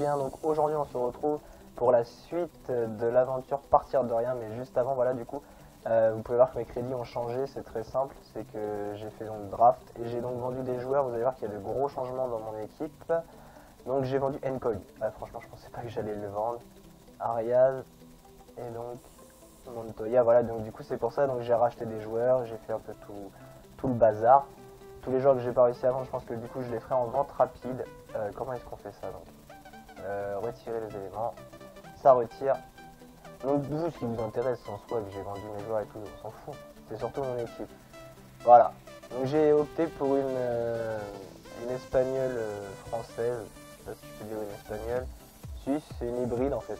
rien. Donc aujourd'hui on se retrouve pour la suite de l'aventure Partir de rien. Mais juste avant, voilà, du coup, vous pouvez voir que mes crédits ont changé. C'est très simple, c'est que j'ai fait donc draft et j'ai donc vendu des joueurs. Vous allez voir qu'il y a de gros changements dans mon équipe. Donc j'ai vendu Nkog. Franchement je pensais pas que j'allais le vendre. Ariaz et donc Montoya, voilà, donc du coup c'est pour ça, donc j'ai racheté des joueurs, j'ai fait un peu tout le bazar. Tous les joueurs que j'ai pas réussi à vendre, je pense que du coup je les ferai en vente rapide. Comment est-ce qu'on fait ça donc retirer les éléments, ça retire. Donc vous, ce qui vous intéresse en soi, que j'ai vendu mes joueurs et tout, on s'en fout, c'est surtout mon équipe. Voilà, donc j'ai opté pour une espagnole française, je sais pas si je peux dire une espagnole, suisse, c'est une hybride en fait.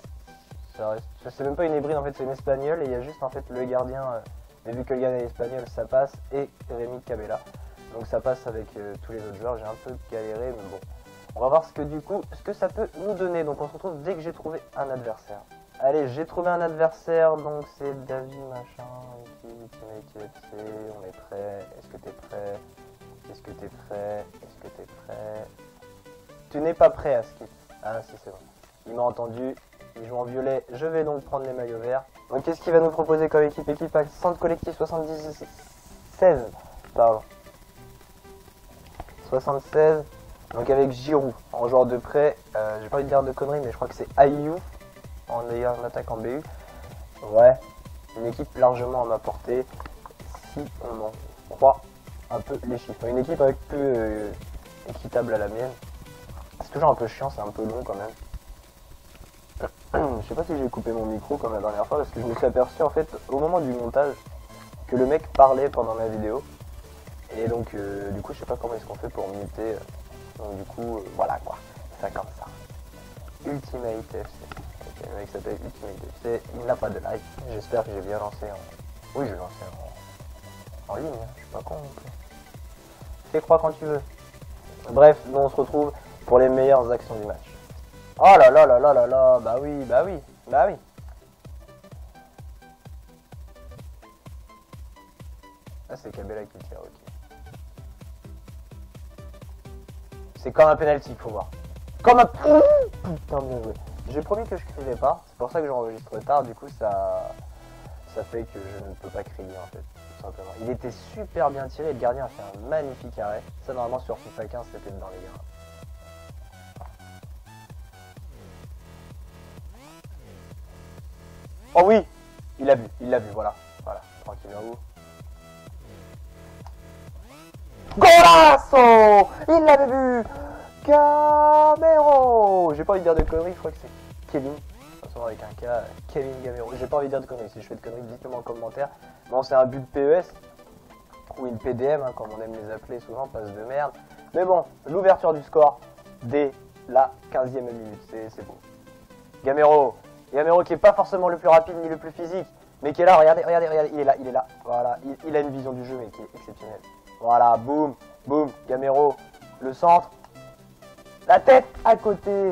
C'est même pas une hybride en fait, c'est une espagnole et il y a juste en fait le gardien, mais vu que le gardien est espagnol ça passe, et Rémi Cabella. Donc ça passe avec tous les autres joueurs, j'ai un peu galéré mais bon. On va voir ce que ça peut nous donner. Donc on se retrouve dès que j'ai trouvé un adversaire. Allez, j'ai trouvé un adversaire, donc c'est David machin, Ultimate UFC, on est prêt, est-ce que t'es prêt? Est-ce que t'es prêt? Est-ce que t'es prêt? Tu n'es pas prêt à skip. Ah si c'est bon. Il m'a entendu. Il joue en violet, je vais donc prendre les maillots verts. Donc qu'est-ce qu'il va nous proposer comme équipe? Équipe à centre collectif 76. Pardon. 76. Donc avec Giroud en joueur de prêt. J'ai pas envie de dire de conneries, mais je crois que c'est Ayou en ayant une attaque en BU. Ouais. Une équipe largement à ma portée. Si on en croit un peu les chiffres. Une équipe un peu équitable à la mienne. C'est toujours un peu chiant, c'est un peu long quand même. Je sais pas si j'ai coupé mon micro comme la dernière fois parce que je me suis aperçu en fait au moment du montage que le mec parlait pendant ma vidéo et donc du coup je sais pas comment est-ce qu'on fait pour muter, donc du coup voilà quoi, ça comme ça. Ultimate FC, okay, le mec s'appelle Ultimate FC, il n'a pas de like, j'espère que j'ai bien lancé en... Oui, je l'ai lancé en ligne, hein. Je suis pas con non plus. Fais croire quand tu veux. Bref, nous on se retrouve pour les meilleures actions du match. Oh là là là là là là, bah oui, bah oui, bah oui. Ah c'est Cabella qui tire, ok. C'est comme un penalty, faut voir. Comme un... Putain bien joué. J'ai promis que je criais pas, c'est pour ça que j'enregistre tard, du coup ça fait que je ne peux pas crier en fait, tout simplement. Il était super bien tiré, le gardien a fait un magnifique arrêt. Ça normalement sur FIFA 15 c'était dedans les gars. Oh oui, il l'a vu, voilà, tranquille là haut. Golasso! Il l'avait vu! Gamero! J'ai pas envie de dire de conneries, je crois que c'est Kevin. De toute façon avec un K, Kevin Gamero. J'ai pas envie de dire de conneries, si je fais de conneries, dites-le moi en commentaire. Bon, c'est un but de PES, ou une PDM, hein, comme on aime les appeler souvent, passe de merde. Mais bon, l'ouverture du score dès la 15e minute, c'est beau. Gamero qui est pas forcément le plus rapide ni le plus physique, mais qui est là, regardez, il est là, voilà, il a une vision du jeu mais qui est exceptionnelle. Voilà, boum, boum, Gamero, le centre, la tête à côté.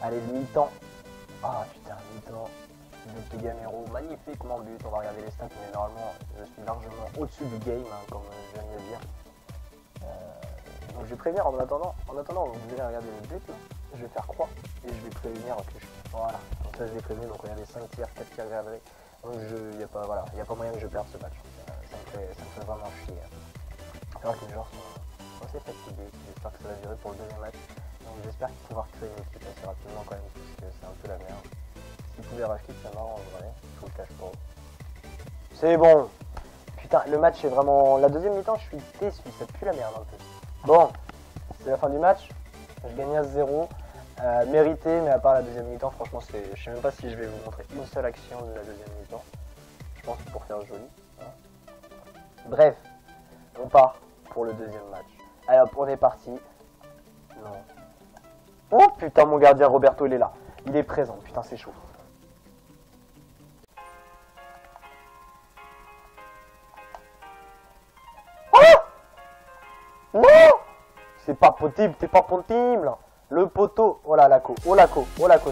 Allez, mi-temps. Ah putain, mi-temps, but de Gamero, magnifiquement but, on va regarder les stats, mais normalement je suis largement au-dessus du game, hein, comme je viens de le dire. Donc je vais prévenir en attendant, vous allez regarder le but là. Je vais faire croix et je vais prévenir que je... Voilà, donc ça je l'ai prévenu, donc regardez 5 tirs, 4 tirs cadrés. Donc il n'y a pas moyen que je perde ce match. Ça me fait vraiment chier. Alors que les joueurs sont assez fatigués, j'espère que ça va durer pour le deuxième match. Donc j'espère qu'ils vont pouvoir créer une équipe assez rapidement quand même, parce que c'est un peu la merde. S'ils pouvaient racheter, ça m'arrangerait, je vous le cache pas. C'est bon. Putain, le match est vraiment... La deuxième mi-temps, je suis déçu, ça pue la merde un peu. Bon, c'est la fin du match, je gagne à 0. Mérité, mais à part la deuxième mi-temps, franchement, je sais même pas si je vais vous montrer une seule action de la deuxième mi-temps. Je pense pour faire joli. Hein. Bref, on part pour le deuxième match. Alors, on est parti. Non. Oh putain, mon gardien Roberto, il est là. Il est présent. Putain, c'est chaud. Oh non! C'est pas possible, c'est pas possible. Le poteau, oh là, Laco,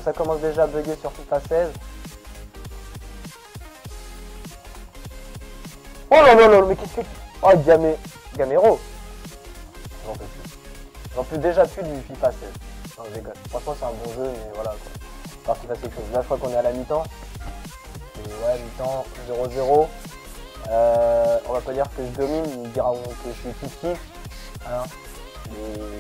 ça commence déjà à bugger sur FIFA 16. Oh là là là, mais qu'est-ce que... Oh, Gamero. J'en peux déjà plus du FIFA 16. Non, je déconne. Franchement, c'est un bon jeu, mais voilà quoi. Alors qu'il fasse quelque chose. Là, je crois qu'on est à la mi-temps. Et ouais, mi-temps 0-0. On va pas dire que je domine, ils diront que je suis kiff-kiff. Hein.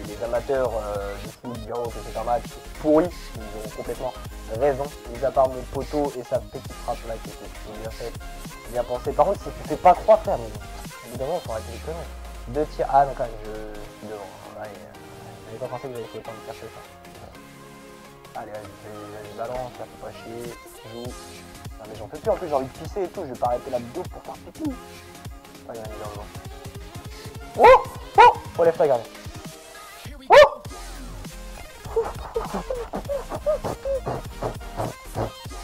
Les amateurs de foot diront que c'est un match pourri. Ils ont complètement raison. Mis à part mon poteau et sa petite frappe là qui était bien faite, bien pensé. Par contre, si tu fais pas croire, frère, mais évidemment, il faut arrêter les conneries. 2 tirs. Ah non, quand même, je suis devant. Ouais, j'avais pas pensé que j'allais faire le temps de chercher ça. Allez, vas-y, balance, ça fait pas chier. Joue. Non, mais j'en peux plus, en plus, j'ai envie de pisser et tout. Je vais pas arrêter la vidéo pour faire pipi. Ah, il y en a mis dans le vent. Oh! Oh! Relève-toi, gardien. Oh!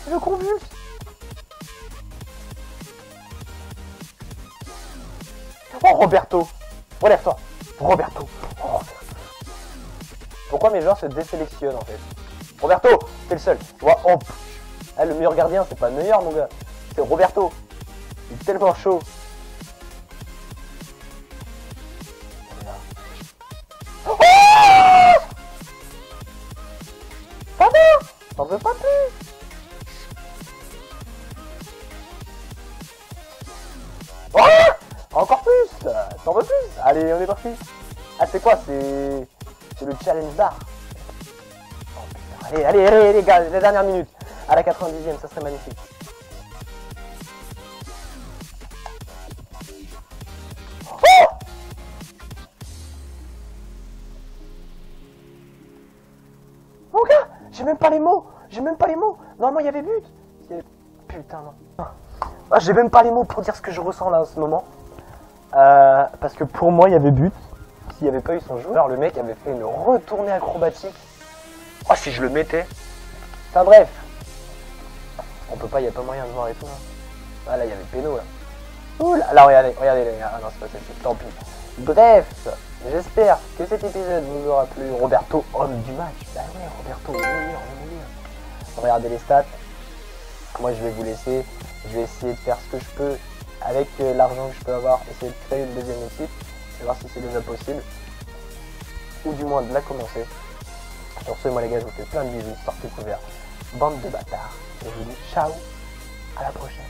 Je convulse. Oh, Roberto! Relève-toi! Roberto! Oh. Pourquoi mes joueurs se désélectionnent en fait? Roberto! T'es le seul! Oh. Ah, le meilleur gardien, c'est pas le meilleur mon gars! C'est Roberto! Il est tellement chaud! Oh! Pas bien! T'en veux pas plus! Oh! Encore plus! T'en veux plus? Allez, on est parti! Ah, c'est quoi? C'est le challenge bar. Oh, putain. Allez, les gars, les dernières minutes. À la 90e, ça serait magnifique. Oh! Mon gars, j'ai même pas les mots. J'ai même pas les mots. Normalement, il y avait but. Putain, non. Ah, j'ai même pas les mots pour dire ce que je ressens là en ce moment. Parce que pour moi, il y avait but. S'il n'y avait pas eu son joueur, le mec avait fait une retournée acrobatique. Oh, si je le mettais. Enfin bref. On peut pas, il n'y a pas moyen de voir et tout. Hein. Ah là, il y avait péno là. Ouh là, regardez les gars. Ah non, c'est pas celle-ci, tant pis. Bref, j'espère que cet épisode vous aura plu. Roberto, homme du match. Bah ouais, Roberto, le meilleur. Regardez les stats. Moi, je vais vous laisser. Je vais essayer de faire ce que je peux avec l'argent que je peux avoir. Essayer de créer une deuxième équipe. Et voir si c'est déjà possible. Ou du moins de la commencer. Sur ce, moi les gars, je vous fais plein de bisous. Sortez couverts. Bande de bâtards. Et je vous dis ciao. À la prochaine.